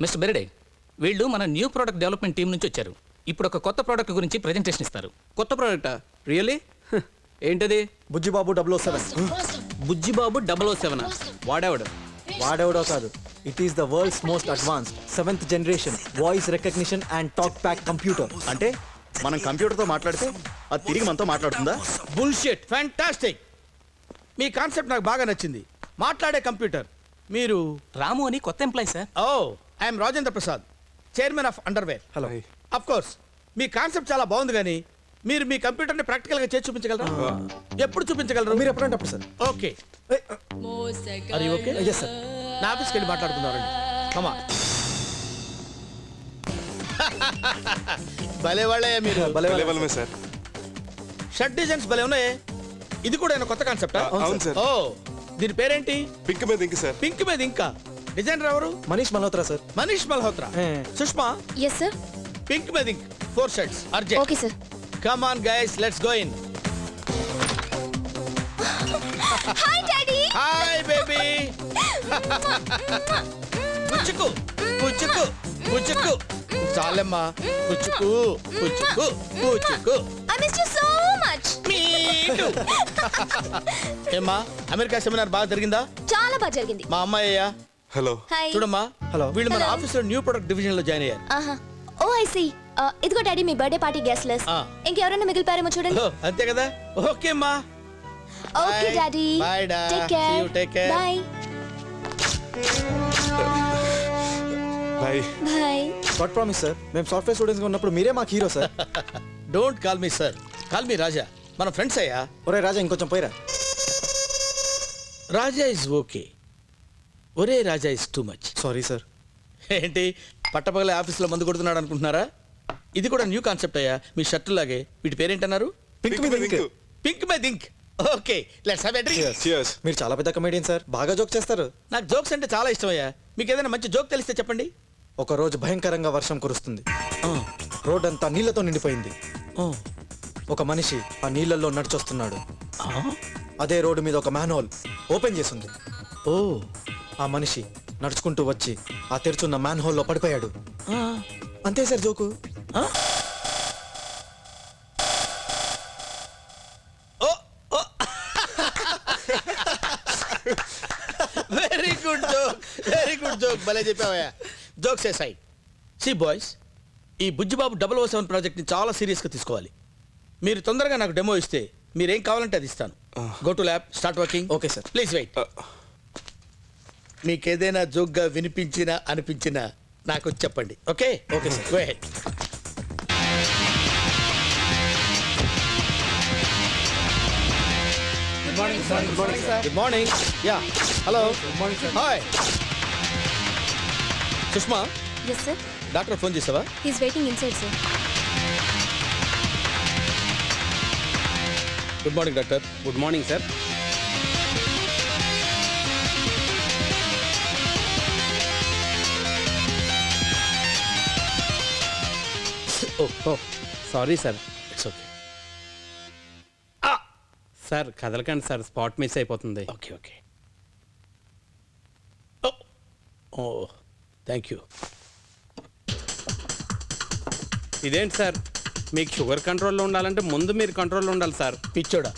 Mister Berde, వీళ్ళు మన new product development team నుంచి వచ్చారు. ఇప్పుడు ఒక కొత్త ప్రోడక్ట్ గురించి ప్రెజెంటేషన్ ఇస్తారు. కొత్త ప్రోడక్టా? రియలీ? ఏంటది? బుజ్జిబాబు 007. బుజ్జిబాబు 007. వాడెవడో కాదు, it is the world's most advanced 7th generation voice recognition and talk back computer. అంటే మనం కంప్యూటర్తో మాట్లాడితే అది తిరిగి మనతో మాట్లాడుతుందా? బుల్షిట్. ఫ్యాంటాస్టిక్. మీ కాన్సెప్ట్ నాకు బాగా నచ్చింది. మాట్లాడే కంప్యూటర్. మీరు? రాము అని కొత్త employee sir. Oh, I'm Rajendra Prasad, chairman of underwear. Hello. Of course మీ కాన్సెప్ట్ చాలా బాగుంది, కానీ మీరు మీ కంప్యూటర్ని ప్రాక్టికల్గా చేసి చూపించగలరా? ఎప్పుడు చూపించగలరు? మీరు ఎప్పుడంటే అప్పుడు సార్. ఓకే. అది ఓకే. Yes sir. నా ఆఫీస్కి వెళ్ళి మాట్లాడుకుందామండి. కమా. భలే వాళ్ళే మీరు. భలే సార్. షర్ట్ డిజైన్స్ భలే ఉన్నాయి. ఇది కూడా ఏమైనా కొత్త కాన్సెప్టా? అవును సార్. ఓ, దీని పేరేంటి? పింక్ మీద ఇంక సార్. పింక్ మీద ఇంకా. డిజైనర్ ఎవరు? Manish Malhotra sir. Manish Malhotra. Sushma, yes sir. Pink మీద ink 4 shirts urgent. Okay sir. Come on guys, let's go in. Hi daddy. Hi baby. పుచ్చుకు పుచ్చుకు పుచ్చుకు. చాలమ్మా. పుచ్చుకు పుచ్చుకు పుచ్చుకు. I miss you so much. Me too. ఏమ్మా, అమెరికా సెమినార్ బాగా జరిగిందా? చాలా బాగా జరిగింది. మా అమ్మాయ్యా. హలో. హాయ్. చూడమ్మా, హలో. వీళ్ళు మన Hello. ఆఫీస్ లో న్యూ ప్రొడక్ట్ డివిజన్ లో జాయిన్ అయ్యారు. ఆహా. ఓ ఐ సీ. ఇదిగో డాడీ మీ బర్త్డే పార్టీ గెస్ట్ లిస్ట్. ఇంకెవరైనా మిగిలిపారేమో చూడండి. ఓ, అంతే కదా. ఓకే అమ్మా. Okay Bye. Daddy. Bye, Da. Take See care. you. Take care. Bye. Bye. Bye. God promise sir, మేము సాఫ్ట్వేర్ స్టూడెంట్స్ గా ఉన్నప్పుడు మీరే మాకు hero sir. Don't call me sir, call me Raja. మన ఫ్రెండ్స్ అయ్యా. ఒరే రాజా, ఇంకొంచెం పోయిరా. Raja is okay. ఒరే Raja is too much. Sorry sir. ఏంటి పట్టపగలే ఆఫీస్లో మందు కొడుతున్నాడు అనుకుంటున్నారా? ఇది కూడా న్యూ కాన్సెప్ట్ అయ్యా. మీ షర్టు లాగే. వీటి పేరేంటన్నారు? పింక్ మీద ink. Pink my think. Okay, let's have a drink. Cheers. మీరు చాలా పెద్ద కమెడియన్ సార్, బాగా జోక్ చేస్తారు. నాకు జోక్స్ అంటే చాలా ఇష్టం అయ్యా. మీకు ఏదైనా మంచి జోక్ తెలిస్తే చెప్పండి. ఒక రోజు భయంకరంగా వర్షం కురుస్తుంది. రోడ్ అంతా నీళ్లతో నిండిపోయింది. ఒక మనిషి ఆ నీళ్ళల్లో నడిచొస్తున్నాడు. అదే రోడ్డు మీద ఒక మ్యాన్ హోల్ ఓపెన్ చేసింది. ఓ, ఆ మనిషి నడుచుకుంటూ వచ్చి ఆ తెరుచున్న మ్యాన్ హోల్లో పడిపోయాడు. అంతే sir joke. Very good joke, very good joke. భలే చెప్పావయ్యా. జోక్స్ ఏ సైడ్. సి బాయ్స్, ఈ బుజ్జిబాబు 007 ప్రాజెక్ట్ని చాలా సీరియస్గా తీసుకోవాలి. మీరు తొందరగా నాకు డెమో ఇస్తే మీరేం కావాలంటే అది ఇస్తాను. Go to lab, start working. Okay sir. Please wait. మీకేదైనా జోక్గా వినిపించినా అనిపించినా నాకు చెప్పండి. Okay? Okay sir. Go ahead. Good morning. Yeah, hello. Hi Sushma, yes sir. Doctor phone చేసావా? He is waiting inside sir. Good morning doctor. Good morning sir. Oh sorry sir. It's okay. Sir కదలకండి sir, spot miss అయిపోతుంది. Okay okay. Oh thank you. ఇదేంటి సార్, మీకు sugar కంట్రోల్లో ఉండాలంటే ముందు మీరు కంట్రోల్లో ఉండాలి సార్. పిచ్చోడా,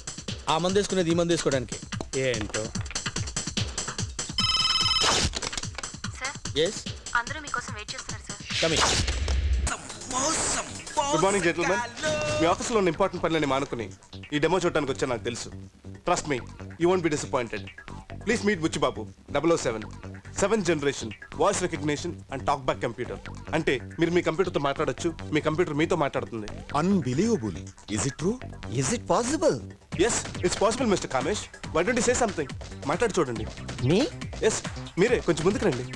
ఆ మందు వేసుకునేది ఈ మందు వేసుకోవడానికి. ఏంటో. సార్, ఎస్, అందరూ మీకోసం వెయిట్ చేస్తున్నారు sir. Coming. Good morning gentlemen. మీ ఆఫీస్లో ఉన్న ఇంపార్టెంట్ పనులని మానుకుని ఈ డెమో చూడడానికి వచ్చా నాకు తెలుసు. Trust me, you won't be disappointed. Please meet Buchibabu 007, 7th generation voice recognition and talk back computer. అంటే మీరు మీ కంప్యూటర్తో మాట్లాడొచ్చు, మీ కంప్యూటర్ మీతో మాట్లాడుతుంది. Unbelievable. Is it true? Is it possible? Yes, it's possible mister Kamesh. Why don't you say something? మాట్లాడి చూడండి. Me? Yes, మీరే కొంచెం ముందుకు రండి.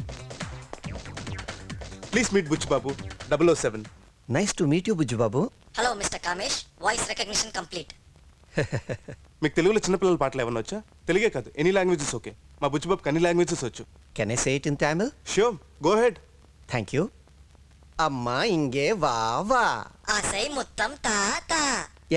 Please meet Buchibabu 007. Nice to meet you, Bujjubabu. Hello mister Kamesh, voice recognition complete. మీకు తెలుగులో చిన్నపిల్లల పాటలు ఏమన్నా వచ్చా? తెలుగే కాదు, ఎనీ లాంగ్వేజెస్ ఓకే. మా బుచ్చిబాబుకి అన్ని లాంగ్వేజెస్ వచ్చు. Can I say it in Tamil? Sure, go head. Thank you. Amma inge va va. ఆసై మొత్తం తాత,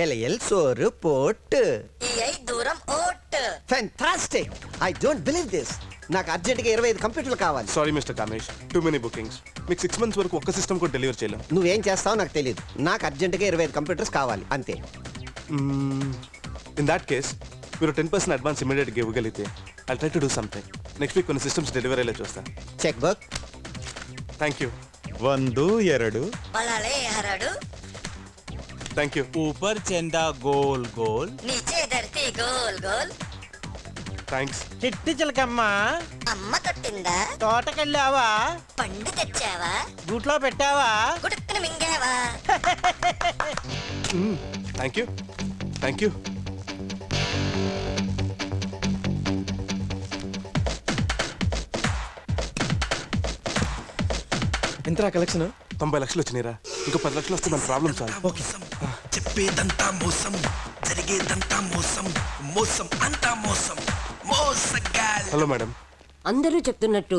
LL soru pottu. ఈఐ దూరం vote. Fantastic. I don't believe this. నాకు అర్జెంట్గా 25 కంప్యూటర్లు కావాలి. Sorry mister Kamesh, too many bookings. మీకు 6 months వరకు ఒక్క సిస్టమ్ కూడా డెలివర్ చేయలేం. నువ్వేం చేస్తావో నాకు తెలియదు. నాకు అర్జెంటుగా 25 కంప్యూటర్స్ కావాలి అంతే. ఇన్ దాట్ కేస్ మీరు 10% అడ్వాన్స్ ఇమీడియట్గా ఇవ్వగలిగితే I try to do something. Next week కొన్ని సిస్టమ్స్ డెలివరీ అయ్యేలా చూస్తాను. Check book. Thank you. 1 2 బలాలే హరడు థ్యాంక్ యూ. ऊपर चंदा गोल गोल నీచే ధర్తి గోల్ గోల్. థ్యాంక్స్. చిట్టి చిలకమ్మ అమ్మ తొట్టిందా తోటకెళ్ళావా పండు తెచ్చావా గూట్లో పెట్టావా గుడుక్కుని మింగావా. Thank you. Thank you. ఎంతరా కలెక్షన్? 90 లక్షలు వచ్చినాయిరా. ఇంకో 10 లక్షలు వస్తే మన ప్రాబ్లం సాల్వ్. ఓకే. చెప్పేదంతా మోసం జరిగేదంతా మోసం మోసం అంతా మోసం మోసగాల్. Hello madam. అందరూ చెప్తున్నట్టు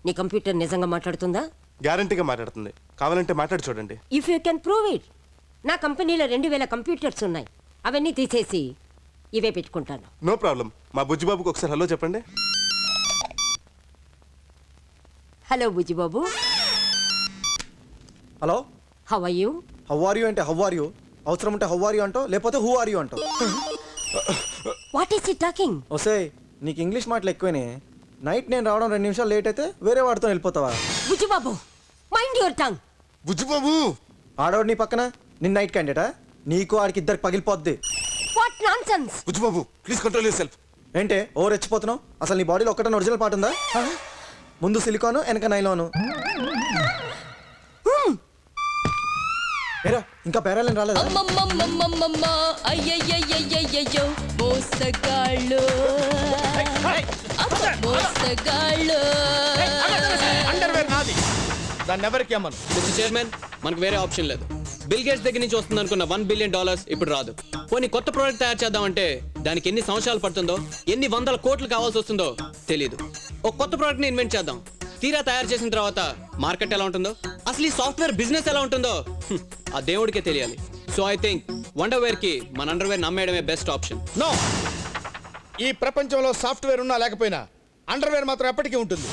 నీ కంప్యూటర్ నిజంగా మాట్లాడుతుందా? గ్యారంటీగా మాట్లాడుతుంది. కావాలంటే మాట్లాడి చూడండి. If you can prove it. నా కంపెనీలో 2000 కంప్యూటర్స్ ఉన్నాయి. అవన్నీ తీసేసి ఇవే పెట్టుకుంటాను. No problem. మా బుజ్జిబాబుకి ఒకసారి హలో చెప్పండి. Hello Bujjibabu. Hello, how are you? How are you అంటే హౌ ఆర్ యూ, అవసరం ఉంటే హౌ ఆర్ యూ అంటావు, లేకపోతే హూ ఆర్ యూ అంటావు. What is he talking? ఒసే, నీకు ఇంగ్లీష్ మాటలు ఎక్కువనే. నైట్ నేను రావడం 2 నిమిషాలు లేట్ అయితే వేరే వాడితో వెళ్ళిపోతావా? Bujjibabu, mind your tongue. Bujjibabu. ఆడవాడు నీ పక్కన, నిన్న నైట్ క్యాండిడేటా? నీకు ఆడికి ఇద్దరికి పగిలిపోద్ది. What nonsense. Bujjibabu please control yourself. ఏంటే ఓ రెచ్చిపోతున్నావు? అసలు నీ బాడీలో ఒక్కటే ఒరిజినల్ పార్ట్ ఉందా? ముందు సిలికాను, వెనక నైలాను. ఏరా, ఇంకా పేరాలని రాలేదా? అయ్యయ్యయ్యయ్యయ్యో మోసగాళ్ళు మోసగాళ్ళు. అండర్వేర్ నాది, దాన్ని ఎవరికి అమ్మను. మిస్టర్ చైర్మన్, మనకు వేరే ఆప్షన్ లేదు. బిల్ గేట్స్ దగ్గర నుంచి వస్తుంది అనుకున్న $1 బిలియన్ ఇప్పుడు రాదు. కొన్ని కొత్త ప్రోడక్ట్ తయారు చేద్దామంటే దానికి ఎన్ని సంవత్సరాలు పడుతుందో, ఎన్ని వందల కోట్లు కావాల్సి వస్తుందో తెలియదు. ఒక కొత్త ప్రోడక్ట్ ని ఇన్వెంట్ చేద్దాం. తీరా తయారు చేసిన తర్వాత మార్కెట్ ఎలా ఉంటుందో, అసలు ఈ సాఫ్ట్వేర్ బిజినెస్ ఎలా ఉంటుందో ఆ దేవుడికే తెలియాలి. సో ఐ థింక్ వండర్వేర్ కి మన అండర్వేర్ నమ్మేయడమే బెస్ట్ ఆప్షన్. నో, ఈ ప్రపంచంలో సాఫ్ట్వేర్ ఉన్నా లేకపోయినా అండర్వేర్ మాత్రం ఎప్పటికీ ఉంటుంది.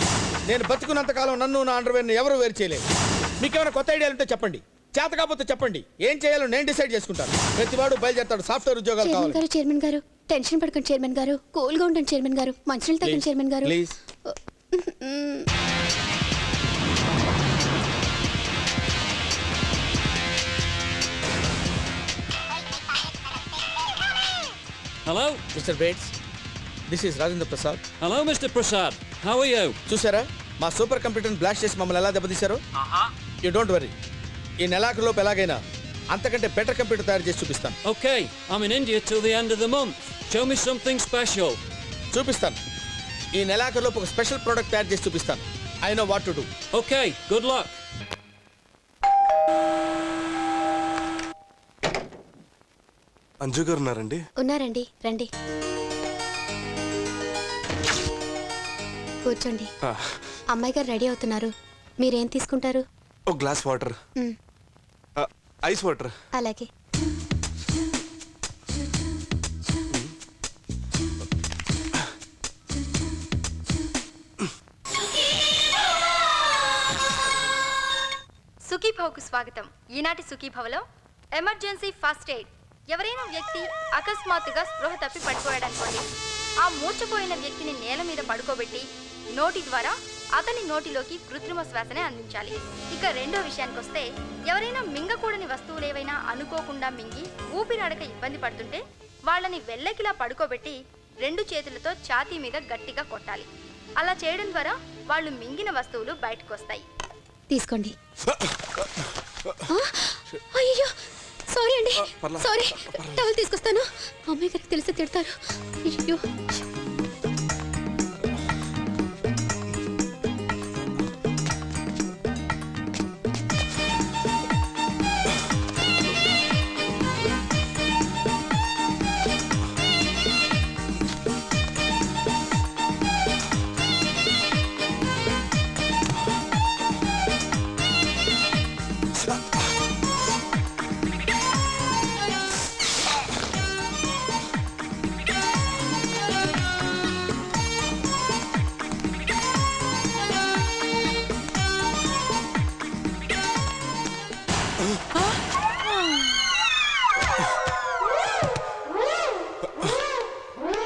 నేను బతుకున్నంత కాలం నన్ను నా అండర్వేర్ని ఎవరు వేరు చేయలేదు. మీకేమైనా కొత్త ఐడియాలు ఉంటే చెప్పండి, చేత కాకపోతే చెప్పండి. ఏం చేయాలో నేను డిసైడ్ చేసుకుంటాను. ప్రతివాడు బయలుదేరతాడు. సాఫ్ట్వేర్ ఉద్యోగాలు కావాలి. చైర్మన్ గారు టెన్షన్ పడకండి చైర్మన్ గారు. కూల్ గా ఉండండి చైర్మన్ గారు. మంచినీళ్ళు తాగండి చైర్మన్ గారు. Please. Hello mister Bates, this is Rajendra Prasad. Hello mister Prasad, how are you? చూసారా మా సూపర్ కంప్యూటర్ని బ్లాస్ట్ చేసి మమ్మల్ని ఎలా దెబ్బతీశారో? యూ డోంట్ వరీ, ఈ నెలాఖరులోపు ఎలాగైనా అంతకంటే బెటర్ కంప్యూటర్ తయారు చేసి చూపిస్తాను. Okay, I'm in India till the end of the month. Show me something special. చూపిస్తాను. ఈ నెలాఖరులోపు ఒక స్పెషల్ ప్రోడక్ట్ తయారు చేసి చూపిస్తాను. I know what to do. Okay, good luck. Anju గారు ఉన్నారండి? ఉన్నారండి, రండి కూర్చోండి. అమ్మాయి గారు రెడీ అవుతున్నారు. మీరేం తీసుకుంటారు? ఒక గ్లాస్ వాటర్. Ice water. అలాగే. సుఖీభవకు స్వాగతం. ఈనాటి సుఖీభవలో ఎమర్జెన్సీ ఫస్ట్ ఎయిడ్. ఎవరైనా వ్యక్తి అకస్మాత్తుగా స్పృహ తప్పి పడిపోయాడనుకోండి, ఆ మూర్చపోయిన వ్యక్తిని నేల మీద పడుకోబెట్టి నోటి ద్వారా అతని నోటిలోకి కృత్రిమ శ్వాసనే అందించాలి. ఇక రెండో విషయానికి వస్తే, ఎవరైనా మింగకూడని వస్తువులు ఏవైనా అనుకోకుండా మింగి ఊపిరాడక ఇబ్బంది పడుతుంటే వాళ్ళని వెల్లకిలా పడుకోబెట్టి 2 చేతులతో ఛాతీ మీద గట్టిగా కొట్టాలి. అలా చేయడం ద్వారా వాళ్ళు మింగిన వస్తువులు బయటకు వస్తాయి. తీసుకోండి. అయ్యో సారీ అండి, సారీ. టవల్ తీసుకొస్తాను. అమ్మాయి గారికి తెలిసి తిడతారు. అయ్యో.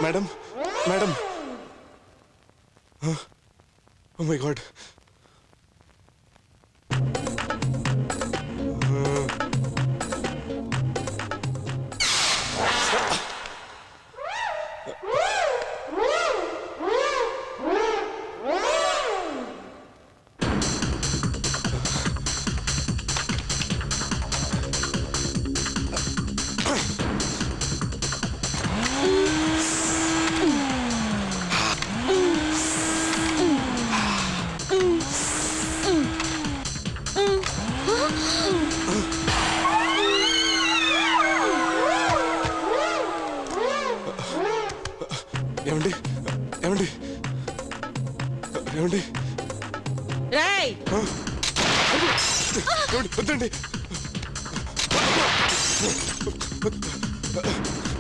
Madam madam oh my God ఏమండి ఏమండి ఏమండి రేయ్ ఏమండి వద్దండి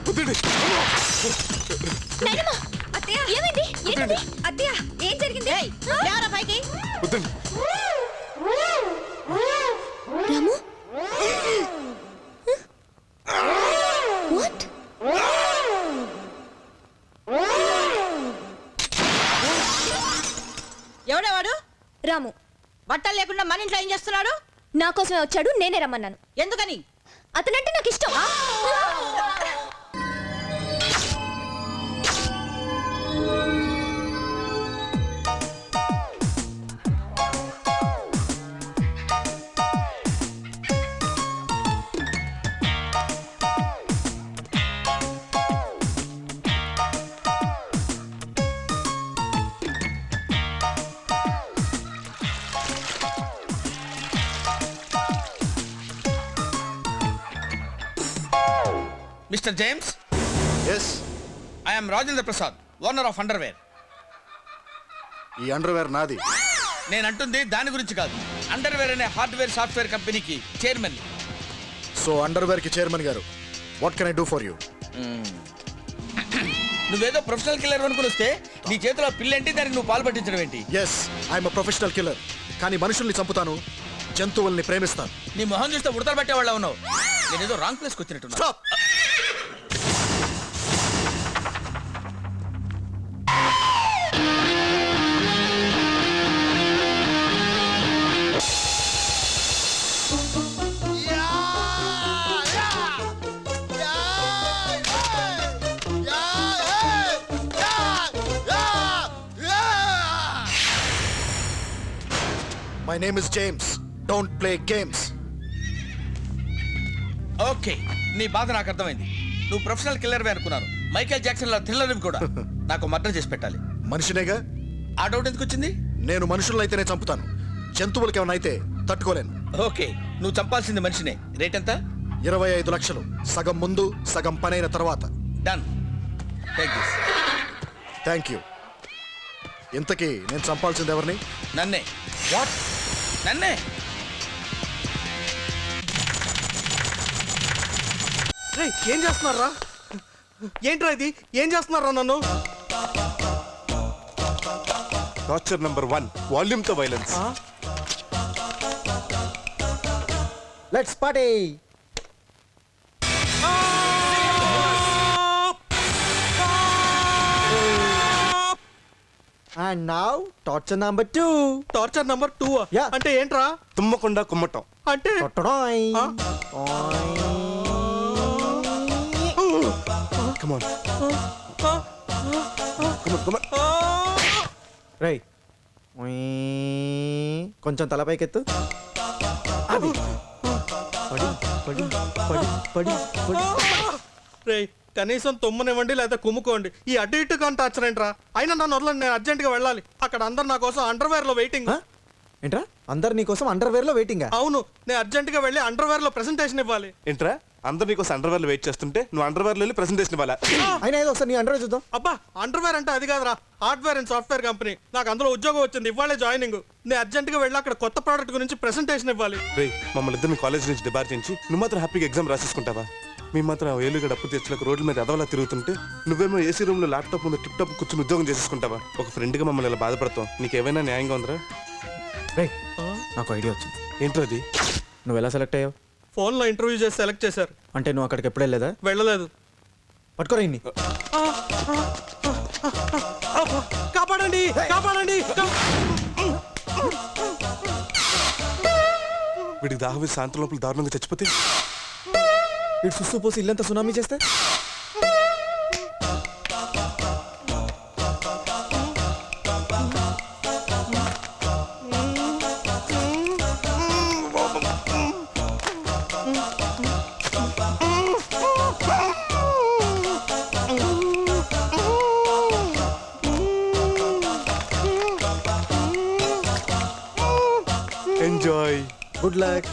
వద్దండి నాయనమ్మ, అత్తయ్య ఏమైంది? ఏంటిది? అత్తయ్య ఏం జరిగింది? లేవరా పైకి. వద్దండి రాము వాట్? ఎవడేవాడు? రాము బట్టలు లేకుండా మన ఇంట్లో ఏం చేస్తున్నాడు? నా కోసమే వచ్చాడు, నేనే రమ్మన్నాను. ఎందుకని? అతనంటే నాకు ఇష్టం. Mister James, yes, I'm Rajendra Prasad, owner of underwear. ఈ అండర్వేర్ నాది. నేను అంటుంది దాని గురించి కాదు, అండర్వేర్ అనే హార్డ్వేర్ సాఫ్ట్వేర్ కంపెనీకి చైర్మన్. సో అండర్వేర్ కి చైర్మన్ గారు, what can I do for you? నువ్వేదో ప్రొఫెషనల్ కిల్లర్ అనుకుని వస్తే నీ చేతిలో పిల్లేంటి, దానికి నువ్వు పాలు పట్టించడం ఏంటి? Yes, I'm professional killer. కానీ మనుషుల్ని చంపుతాను, జంతువుల్ని ప్రేమిస్తాను. నీ మొహం చూస్తే ఉడతలు పట్టేవాళ్ళ ఉన్నావు. నేనేదో రాంగ్ ప్లేస్కి వచ్చినట్టున్నా. Stop! My name is James. Don't play games. Okay, నీ బాధ నాకు అర్థమైంది. నువ్వు ప్రొఫెషనల్ కిల్లర్ అనుకున్నాను. మైకేల్ జాక్సన్ లా థ్రిల్లర్ కూడా. నాకు మర్డర్ చేసి పెట్టాలి. మనిషినేగా? ఆ డౌట్ ఎందుకు వచ్చింది? నేను మనుషులైతేనే చంపుతాను, జంతువులకి ఏమైనా అయితే తట్టుకోలేను. ఓకే, నువ్వు చంపాల్సింది మనిషినే. రేట్ ఎంత? 25 లక్షలు. సగం ముందు, సగం పనైన తర్వాత. Done. Take this. Thank you. ఇంతకీ నేను చంపాల్సింది ఎవరిని? నన్నే. వాట్? నన్నే. ఏం చేస్తున్నారా? ఏంట్రా ఇది? ఏం చేస్తున్నారా నన్ను? టార్చర్ నంబర్ 1, వాల్యూమ్ తో violence. Let's party. And now torture number 2. Torture number 2 Yeah. అంటే ఏంట్రా? తుమ్మకుండా కుమ్మటం. అంటే కొట్టడాయ్. Come on. Come on. రేయ్ కొంచెం తలపైకెత్తు. అది పడి పడి పడి పడి పడి. రేయ్, కనీసం తుమ్మనివ్వండి లేదా కుమ్ముకోండి. ఈ అటు ఇటు కానీ టార్చర్ ఏంట్రా? అయినా నన్ను వదలండి, నేను అర్జెంట్గా వెళ్ళాలి. అక్కడ అందరు నా కోసం అండర్వేర్ లో వెయిటింగ్. ఏంట్రా అందరు నీకోసం అండర్వేర్ లో వెయిటింగ్? అవును, నేను అర్జెంట్గా వెళ్ళి అండర్వేర్ లో ప్రెసెంటేషన్ ఇవ్వాలి. ఏంట్రా, అందరు నీకోసం అండర్వేర్ వెయిట్ చేస్తుంటే నువ్వు అండర్వేర్ వెళ్ళి ప్రెసెంటేషన్ ఇవ్వాలా? అయినా ఏదో ఒకసారి నీ అండర్వేర్ చూద్దాం. అబ్బా, అండర్వేర్ అంటే అది కాదురా, హార్డ్వేర్ అండ్ సాఫ్ట్వేర్ కంపెనీ. నాకు అందులో ఉద్యోగం వచ్చింది, ఇవ్వాలే జాయినింగ్. నేను అర్జెంట్గా వెళ్ళి అక్కడ కొత్త ప్రోడక్ట్ గురించి ప్రెసెంటేషన్ ఇవ్వాలి. రేయ్, మమ్మల్ని ఇద్దరిని కాలేజ్ నుంచి డిబార్ చేయించి నువ్వు మాత్రం హ్యాపీగా ఎగ్జామ్ రాసేసుకుంటావా? మీ మాత్రం ఏలుగా డప్పు తెచ్చులకు రోడ్ల మీద ఎదవలా తిరుగుతుంటే నువ్వేమో ఏసీ రూమ్ లో ల్యాప్టాప్ ముందు టిప్ టాప్ కూర్చొని ఉద్యోగం చేసేసుకుంటావా? ఒక ఫ్రెండ్గా మమ్మల్ని ఇలా బాధపడతాం నీకేమైనా న్యాయంగా ఉందిరా? రేయ్ నాకు ఐడియా వచ్చింది. ఏంట్రా అది? నువ్వు ఎలా సెలెక్ట్ అయ్యావు? ఫోన్లో ఇంటర్వ్యూ చేసి సెలెక్ట్ చేశారు. అంటే నువ్వు అక్కడికి ఎప్పుడు వెళ్ళలేదా? వెళ్ళలేదు. పట్టుకోరా ఇన్ని. కాపాడండి, కాపాడండి. వీడికి దాహం వేసి సాయంత్రం లోపల దారుణంగా చచ్చిపోతే ఇటు సుస్సు పోసి ఇల్లంతా సునామీ చేస్తే ఎంజాయ్. Good luck.